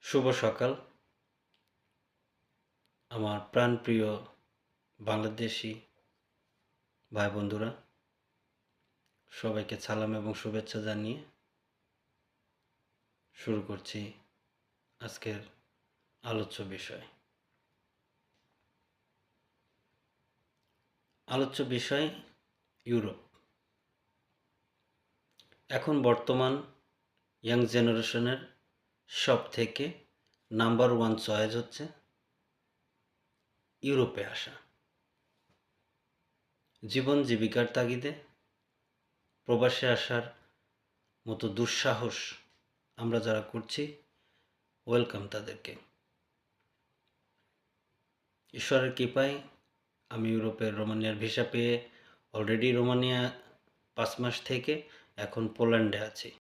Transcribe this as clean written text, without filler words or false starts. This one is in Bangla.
শুভ সকাল আমার প্রাণপ্রিয় বাংলাদেশি ভাই বন্ধুরা, সবাইকে সালাম এবং শুভেচ্ছা জানিয়ে শুরু করছি আজকের আলোচ্য বিষয়। ইউরোপ। এখন বর্তমান ইয়াং জেনারেশনের সব থেকে নাম্বার 1 চয়েস হচ্ছে ইউরোপে আসা। জীবন জীবিকার তাগিদে প্রবাসে আসার মতো দুঃসাহস আমরা যারা করছি, ওয়েলকাম তাদেরকে। ঈশ্বরের কৃপায় আমি ইউরোপের রোমানিয়ার ভিসা পেয়ে অলরেডি রোমানিয়া 5 মাস থেকে এখন পোল্যান্ডে আছি।